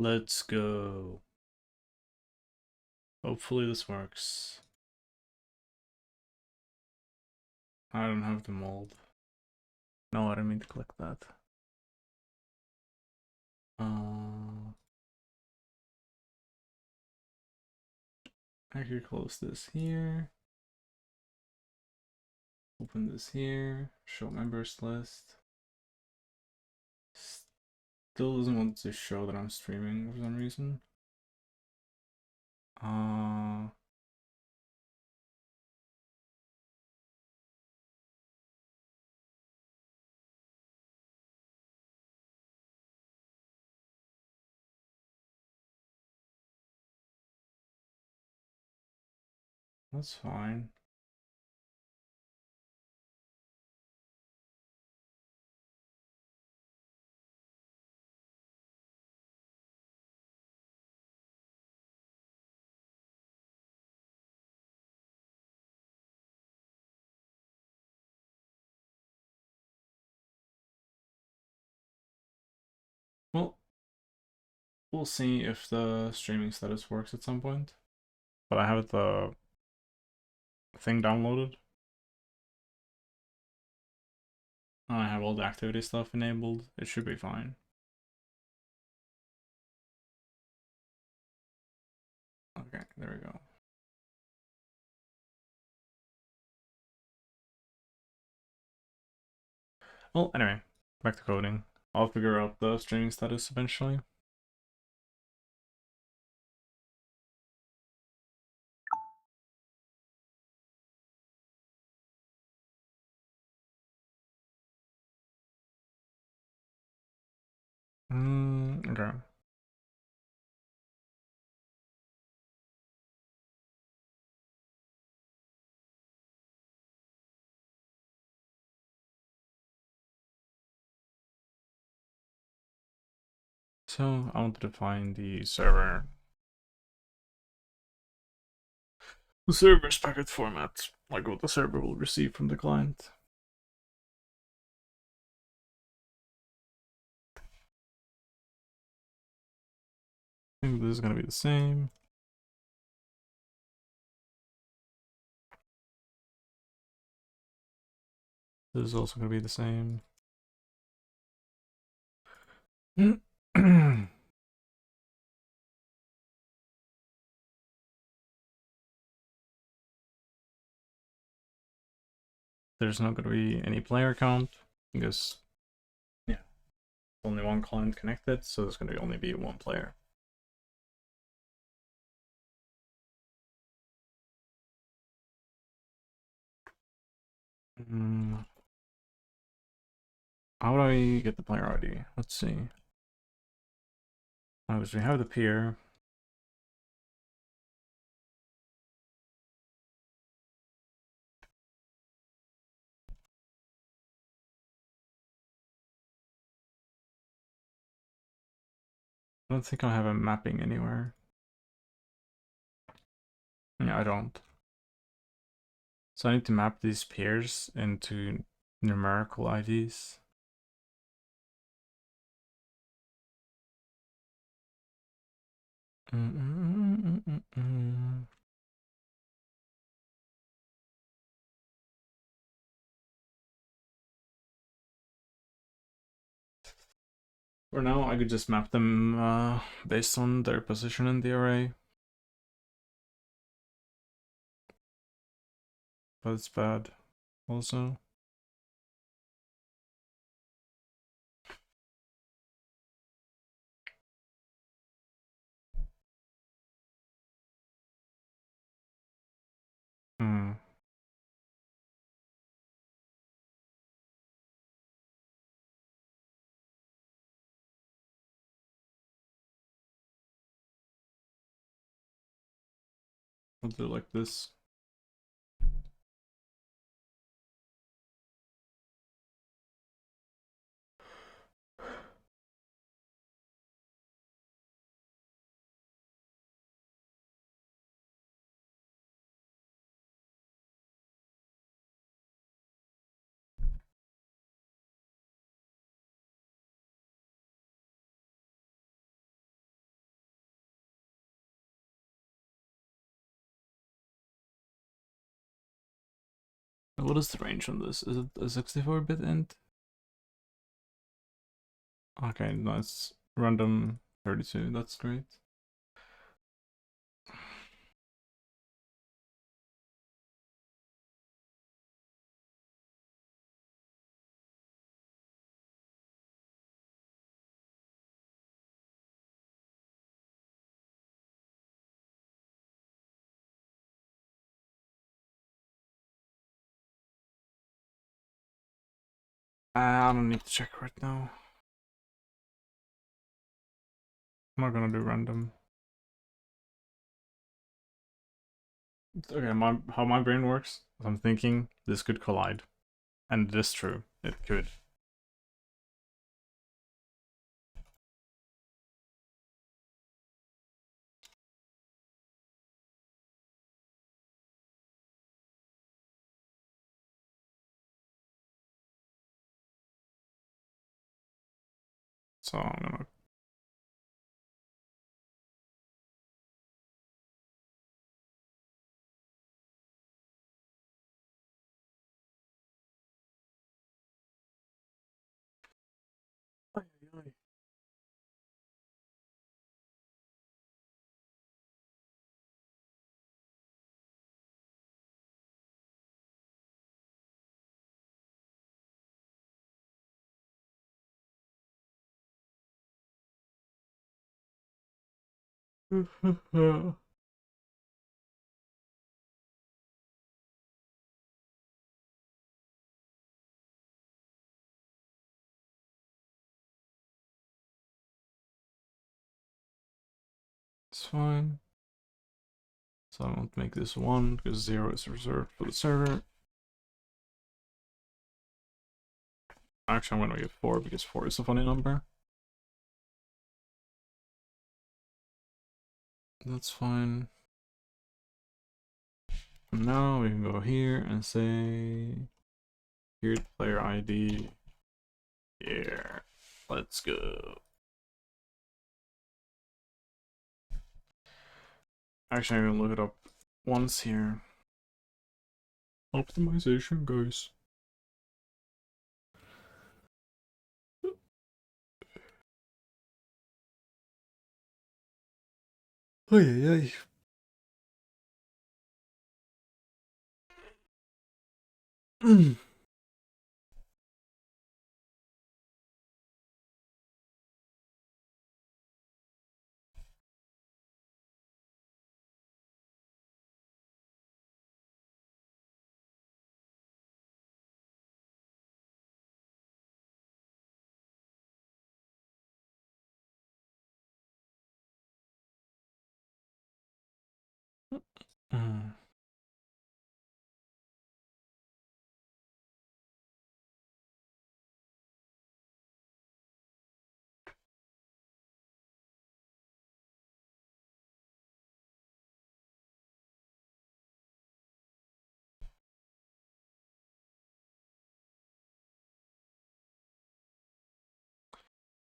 Let's go. Hopefully this works. I don't have the mold. No, I didn't mean to click that. I could close this here. Open this here. Show members list. Still doesn't want to show that I'm streaming for some reason. That's fine. Well, we'll see if the streaming status works at some point. But I have the thing downloaded. I have all the activity stuff enabled. It should be fine. Okay, there we go. Well, anyway, back to coding. I'll figure out the streaming status eventually. Okay. So I want to define the server's packet format, like what the server will receive from the client. I think this is going to be the same. This is also going to be the same. There's not going to be any player count because, yeah, only one client connected, so there's going to only be one player. How do I get the player ID? Let's see. Oh, so we have the peer. I don't think I have a mapping anywhere. Yeah, I don't. So I need to map these peers into numerical IDs. For now, I could just map them based on their position in the array. But it's bad also. I'll do it like this. What is the range on this? Is it a 64-bit int? Okay, nice. Random 32, that's great. I don't need to check right now. I'm not gonna do random. Okay, how my brain works, I'm thinking this could collide. And it is true, it could. So I'm gonna... It's fine. So I won't make this 1 because 0 is reserved for the server. Actually, I'm gonna get 4 because 4 is a funny number. That's fine. Now we can go here and say, here's player ID. Yeah, let's go. Actually, I'm gonna look it up once here. Optimization, guys. Ay, ay, ay.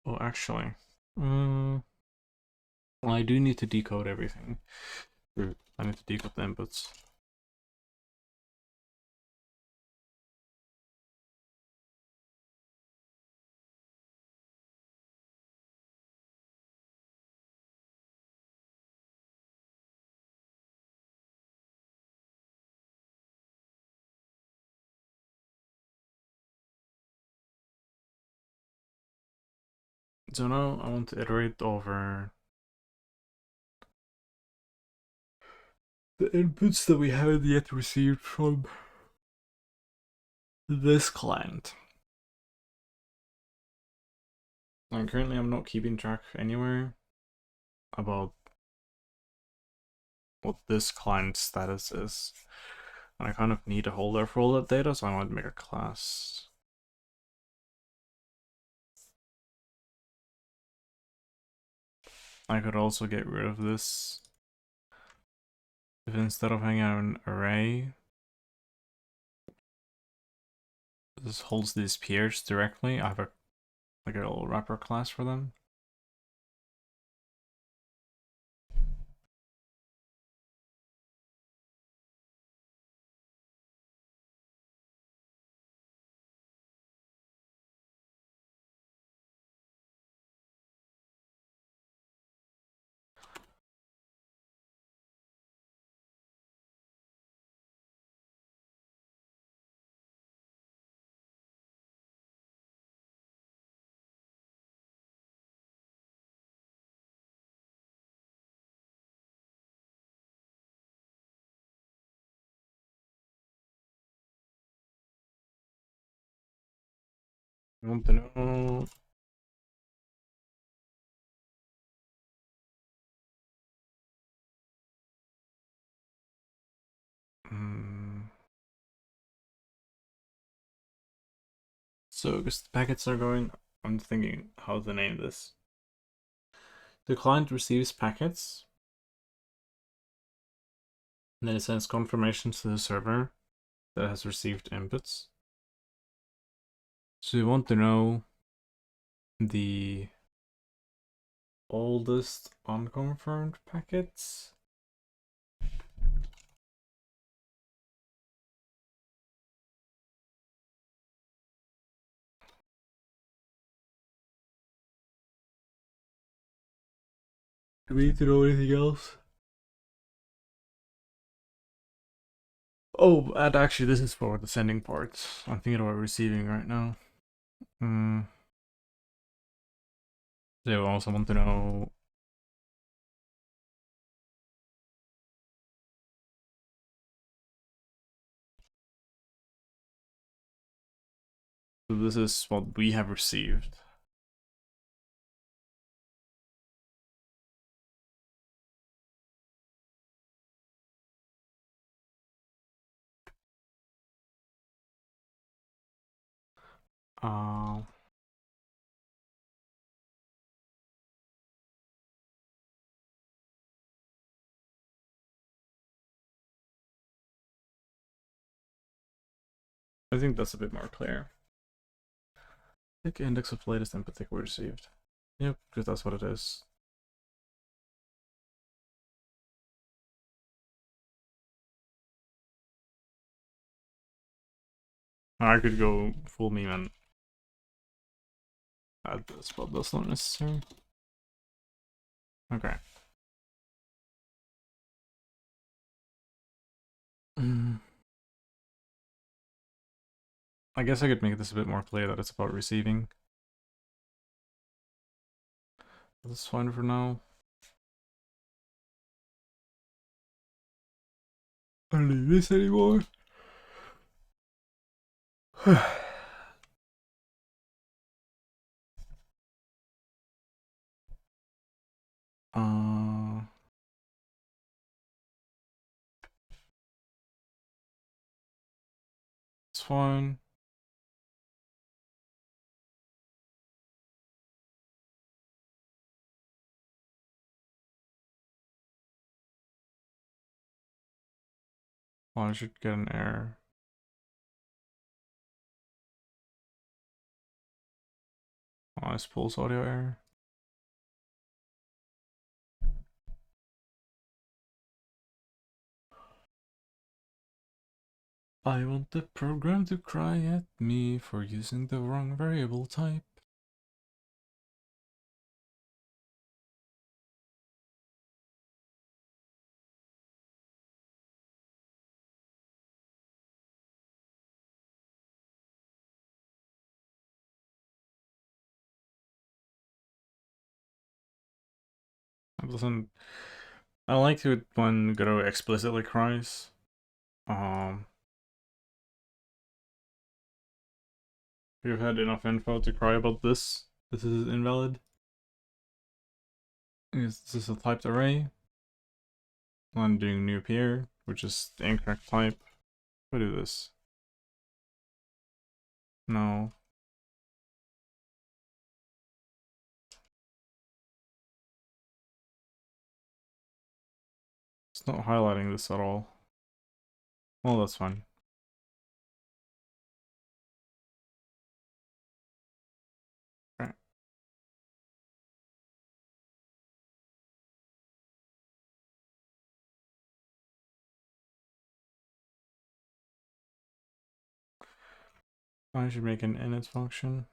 Oh, actually, well, I do need to decode everything. I need to decode the inputs. So now I want to iterate over the inputs that we haven't yet received from this client. And currently I'm not keeping track anywhere about what this client status is. And I kind of need a holder for all that data, so I want to make a class. I could also get rid of this. If instead of hanging out an array, this holds these peers directly, I have a little wrapper class for them. I want to know. So, because the packets are going, I'm thinking how to name this. The client receives packets, and then it sends confirmation to the server that has received inputs. So, you want to know the oldest unconfirmed packets. Do we need to know anything else? Oh, and actually, this is for the sending part. I'm thinking about receiving right now. They also want to know. So this is what we have received. Uh, I think that's a bit more clear. Pick index of latest input ticket we received. Yep, because that's what it is. I could go full meme and add this, but that's not necessary. Okay. I guess I could make this a bit more clear that it's about receiving. That's fine for now. I don't need this anymore. uh, it's fine. Oh, I should get an error. Oh, I suppose audio error. I want the program to cry at me for using the wrong variable type. It doesn't. I like it when Go explicitly cries. We've had enough info to cry about this. This is invalid. This is a typed array. I'm doing new here, which is the incorrect type. What do this? No. It's not highlighting this at all. Well, that's fine. Okay. I should make an init function.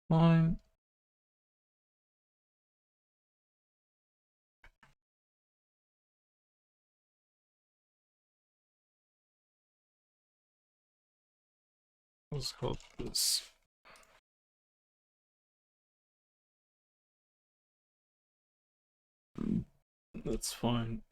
fine. Let's call this. That's fine.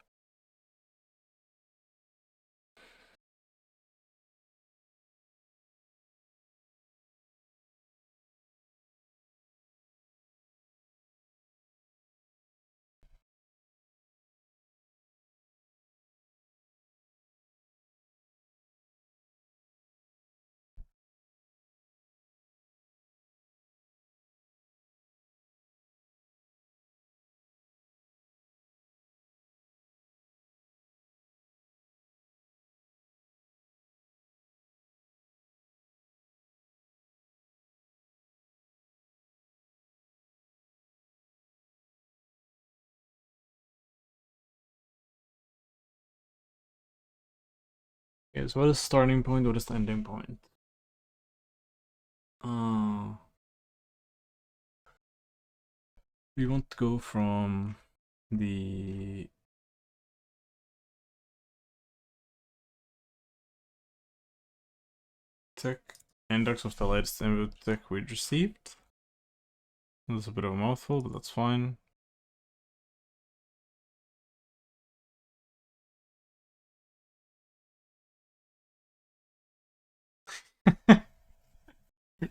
Okay, so what is starting point? What is the ending point? We want to go from the tick index of the latest input tick we received. That's a bit of a mouthful, but that's fine.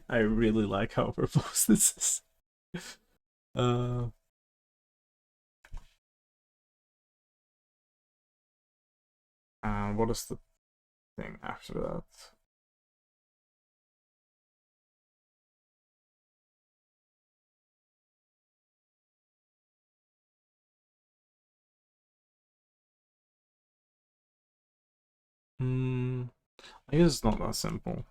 I really like how verbose this is. And what is the thing after that? I guess it's not that simple.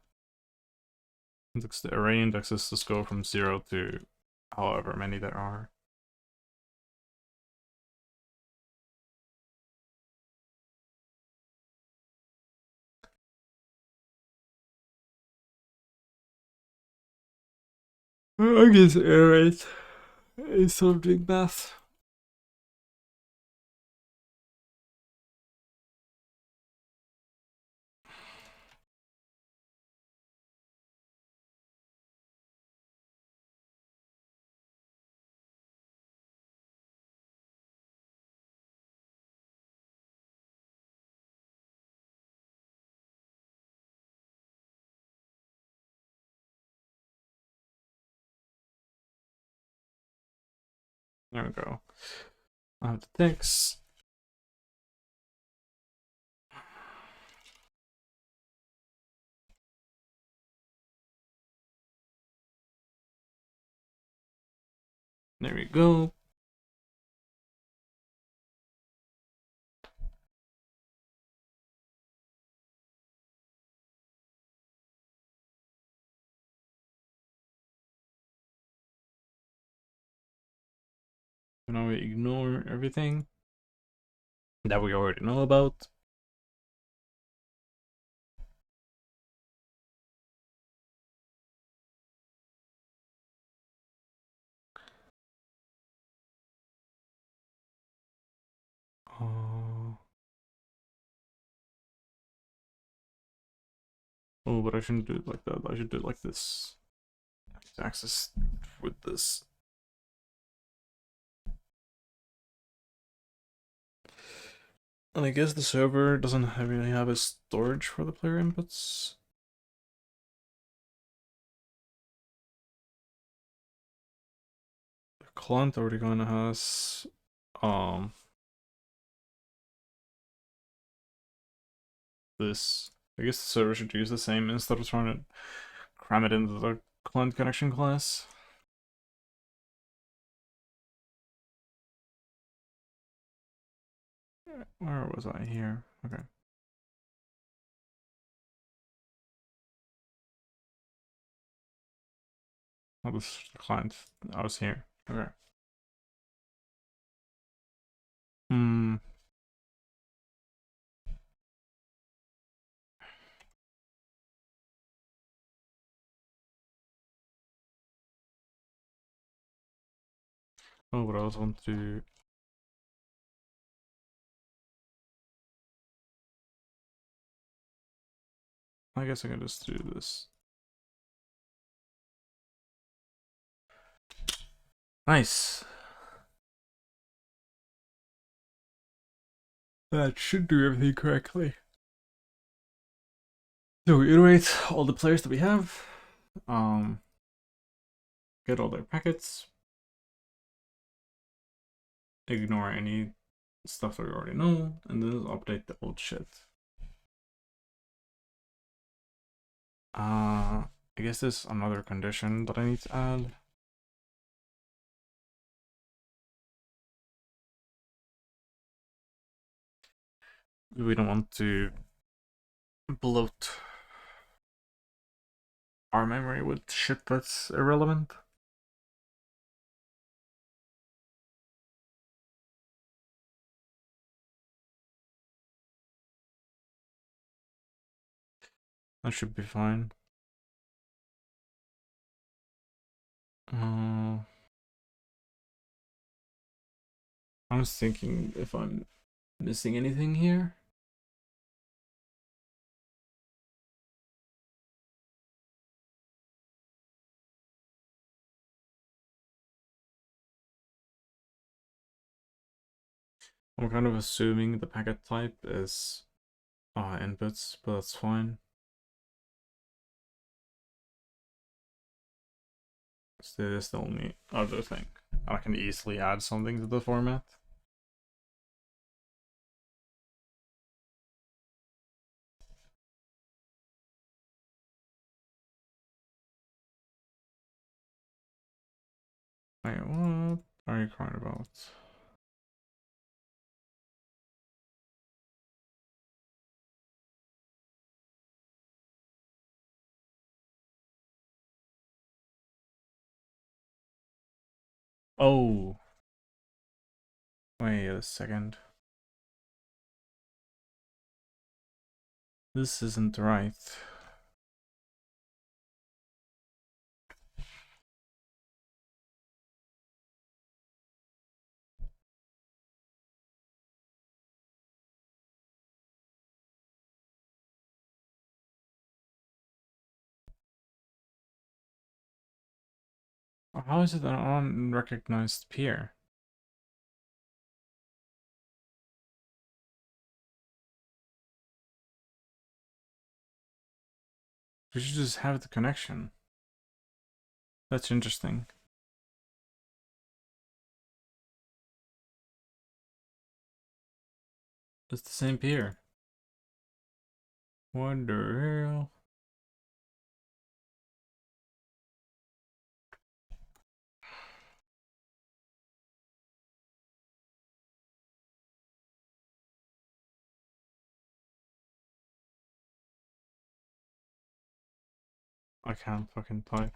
The array indexes just go from 0 to however many there are. I guess arrays is sort of doing math. There we go. I have the ticks. There we go. Now we ignore everything that we already know about. Oh, but I shouldn't do it like that. I should do it like this. Access with this. And I guess the server doesn't really have a storage for the player inputs. The client already kind of has this. I guess the server should use the same instead of trying to cram it into the client connection class. Where was I here? Okay. Oh, this is the client. I was here. Okay. Hmm. Oh, but I also want to. I guess I can just do this. Nice. That should do everything correctly. So we iterate all the players that we have. Get all their packets. Ignore any stuff that we already know, and then update the old shit. I guess there's another condition that I need to add. We don't want to bloat our memory with shit that's irrelevant. That should be fine. I'm just thinking if I'm missing anything here. I'm kind of assuming the packet type is inputs, but that's fine. So this is the only other thing. I can easily add something to the format. Wait, what are you crying about? Oh, wait a second. This isn't right. How is it an unrecognized peer? We should just have the connection. That's interesting. It's the same peer. What the hell? I can't fucking type.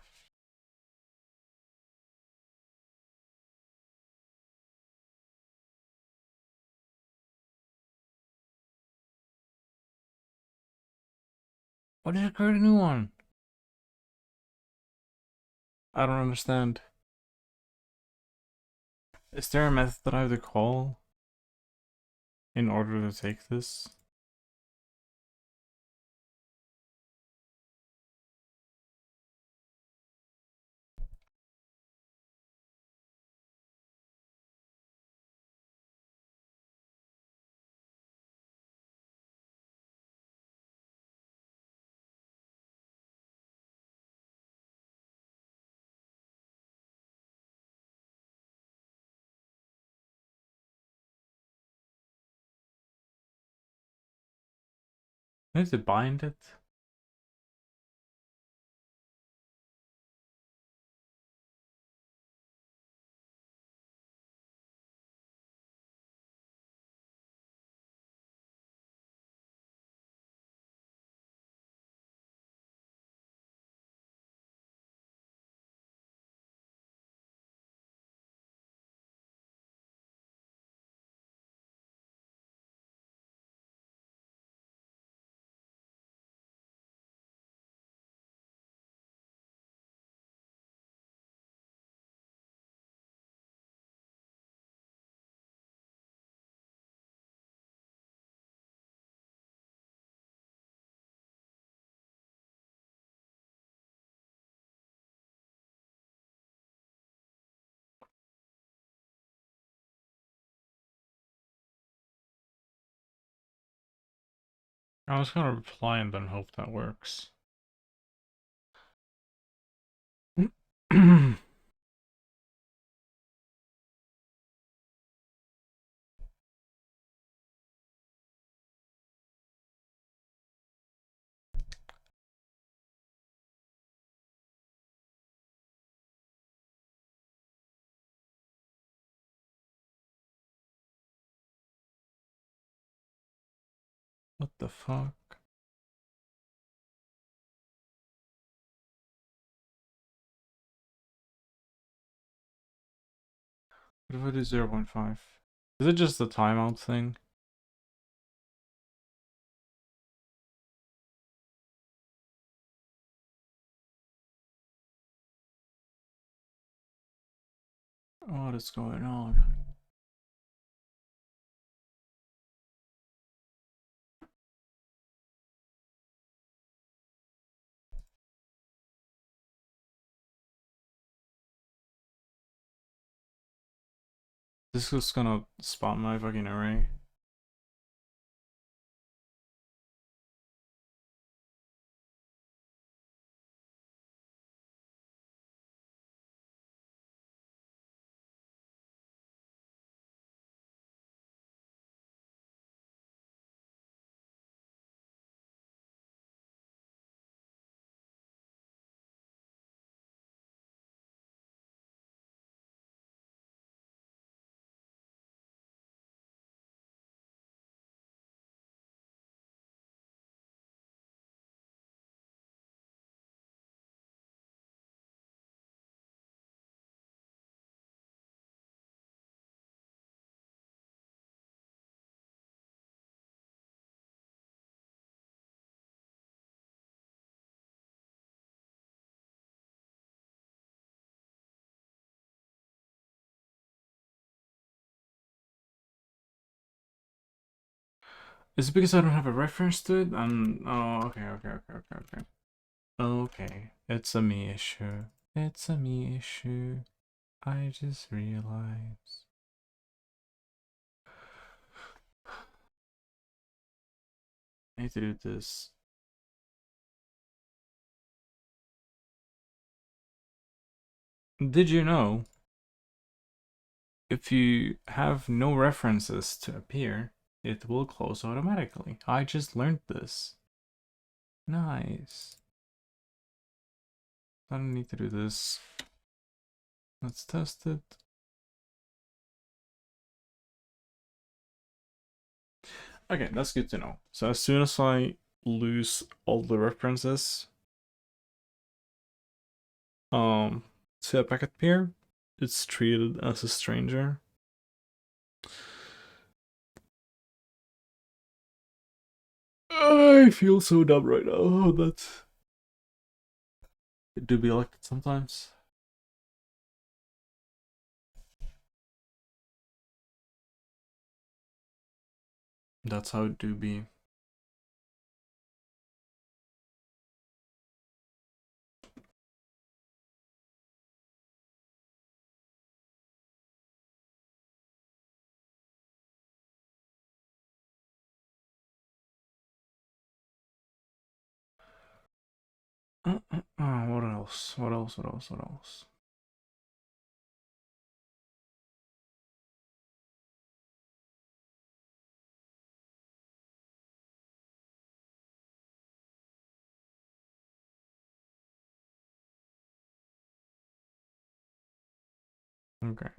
Why did I create a new one? I don't understand. Is there a method that I have to call in order to take this? I have to bind it? I was gonna reply and then hope that works. What the fuck? What if I do 0.5? Is it just the timeout thing? What is going on? This is gonna spawn my fucking array. Is it because I don't have a reference to it? Oh, okay. Okay, it's a me issue. It's a me issue. I just realized. I need to do this. Did you know if you have no references to appear, it will close automatically? I just learned this. Nice. I don't need to do this. Let's test it. Okay, that's good to know. So as soon as I lose all the references to a packet pair, it's treated as a stranger. I feel so dumb right now. Oh, that's it do be like it sometimes. That's how it do be. What else? What else? What else? What else? Okay.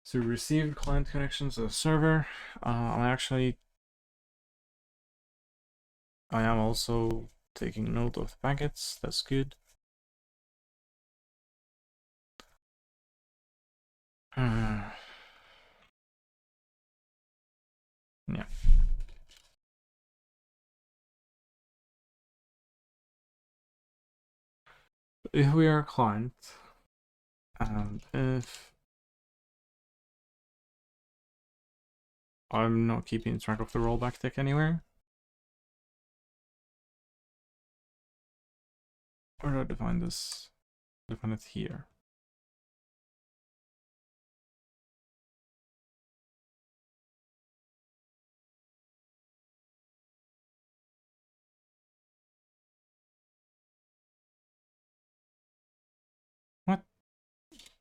So received client connections to the server. I am also taking note of the packets. That's good. Yeah. If we are a client, and if I'm not keeping track of the rollback tick anywhere, where do I define this? Define it here.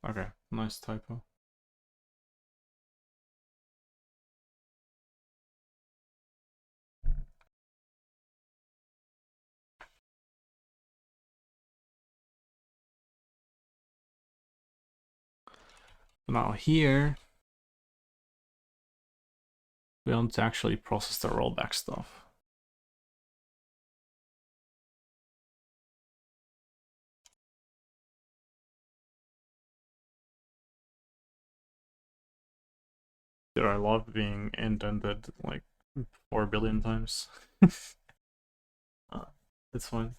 Okay, nice typo. Now here, we want to actually process the rollback stuff. Dude, I love being indented like 4 billion times. It's fine.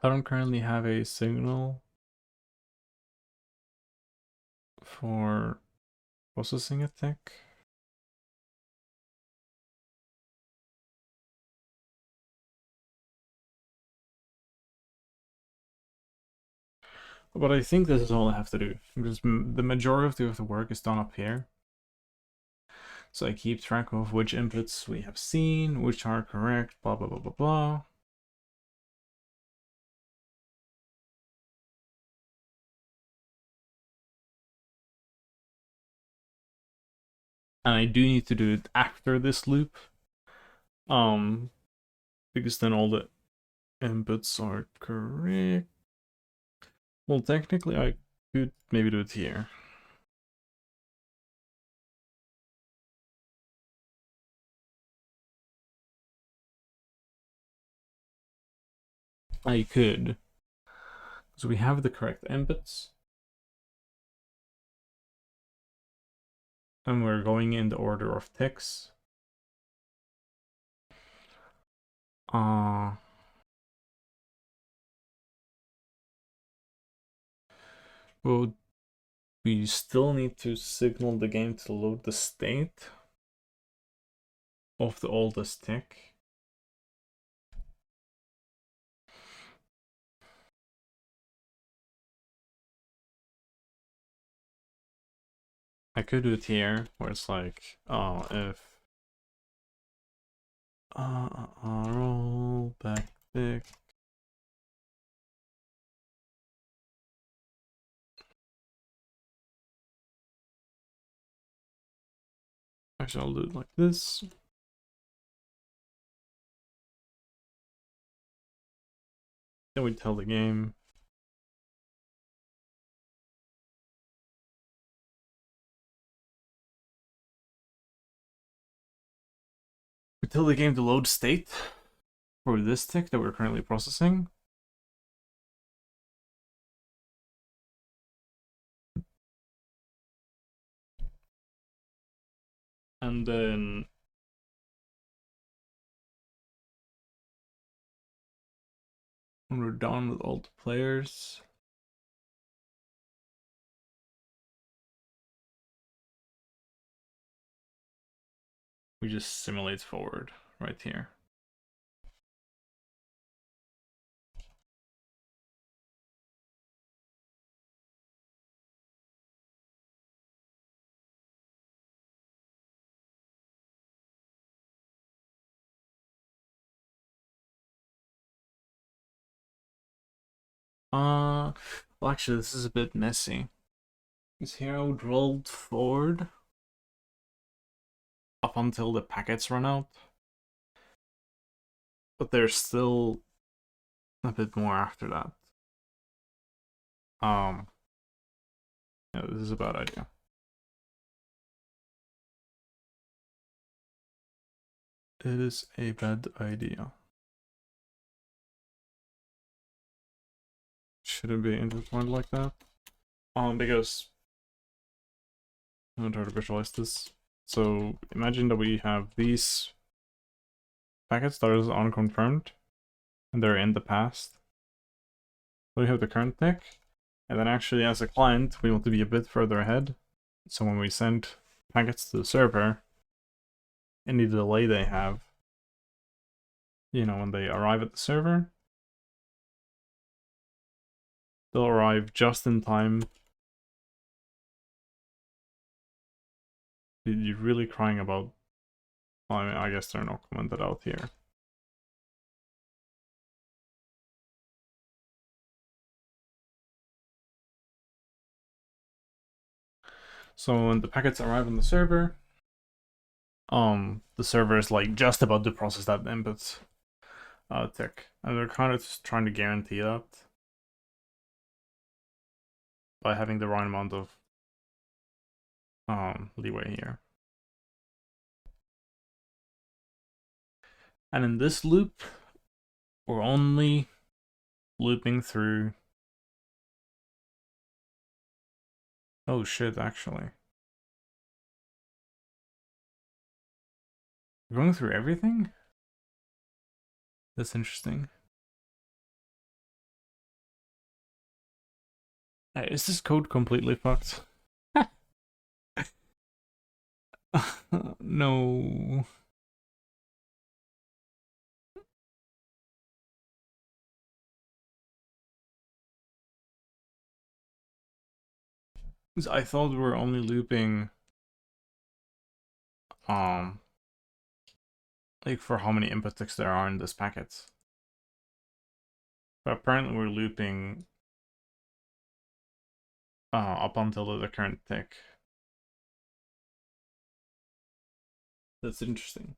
I don't currently have a signal for processing a tick. But I think this is all I have to do, because the majority of the work is done up here. So I keep track of which inputs we have seen, which are correct, blah, blah, blah, blah, blah. And I do need to do it after this loop. Because then all the inputs are correct. Well, technically I could maybe do it here. I could. So we have the correct inputs. And we're going in the order of ticks. Well, we still need to signal the game to load the state of the oldest tick. I could do it here, where it's like, oh, if roll back tick. Actually, I'll do it like this. Then we tell the game. We tell the game to load state for this tick that we're currently processing. And then when we're done with all the players, we just simulate forward right here. Well, actually, this is a bit messy. Because here I would roll forward up until the packets run out. But there's still a bit more after that. Yeah, this is a bad idea. It is a bad idea. Shouldn't be intertwined like that. Because I'm gonna try to visualize this. So imagine that we have these packets that are unconfirmed, and they're in the past. So we have the current tick, and then actually as a client, we want to be a bit further ahead. So when we send packets to the server, any delay they have, you know, when they arrive at the server, they'll arrive just in time. You're really crying about Well, I mean, I guess they're not commented out here. So when the packets arrive on the server, the server is like just about to process that input tick, and they're kind of just trying to guarantee that by having the right amount of leeway here. And in this loop, we're only looping through. Oh shit, actually. We're going through everything? That's interesting. Is this code completely fucked? No. I thought we were only looping like for how many input ticks there are in this packet. But apparently we're looping up until the current tick. That's interesting.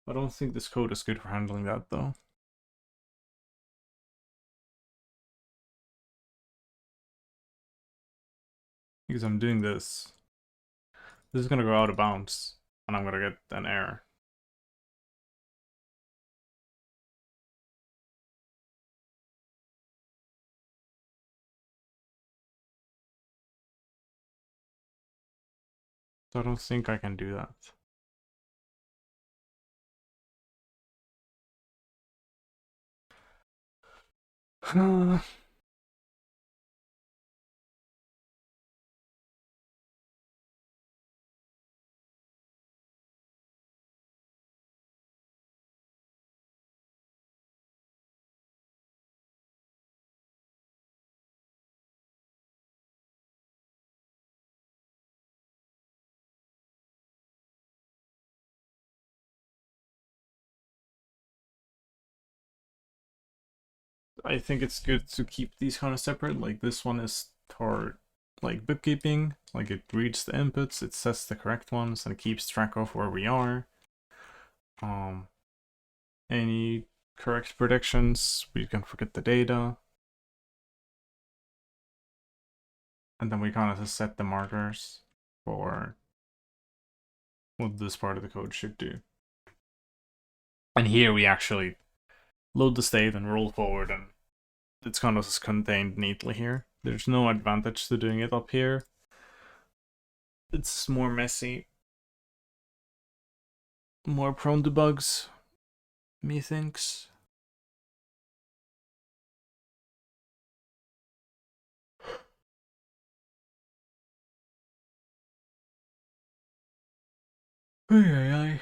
I don't think this code is good for handling that though. Because I'm doing this. This is gonna go out of bounds, and I'm gonna get an error. So I don't think I can do that. I think it's good to keep these kind of separate. Like this one is toward like bookkeeping, like it reads the inputs, it sets the correct ones, and it keeps track of where we are. Any correct predictions, we can forget the data. And then we kind of just set the markers for what this part of the code should do. And here we actually load the state and roll forward, and it's kind of just contained neatly here. There's no advantage to doing it up here. It's more messy, more prone to bugs, methinks. Yeah,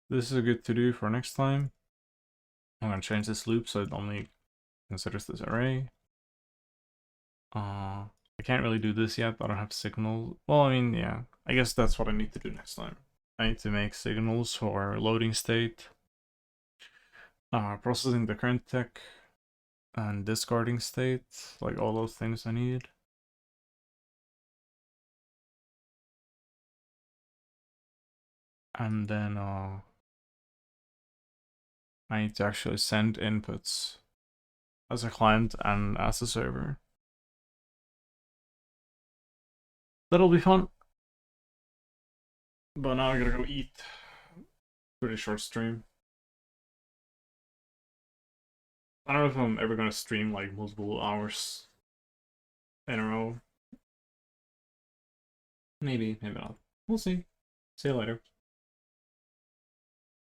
this is a good to do for next time. I'm gonna change this loop so it only considers this array. I can't really do this yet. I don't have signals. Well, I mean, yeah. I guess that's what I need to do next time. I need to make signals for loading state, processing the current tick, and discarding state. Like all those things I need. And then I need to actually send inputs as a client and as a server. That'll be fun. But now I gotta go eat. Pretty short stream. I don't know if I'm ever gonna stream like multiple hours in a row. Maybe, maybe not. We'll see. See you later.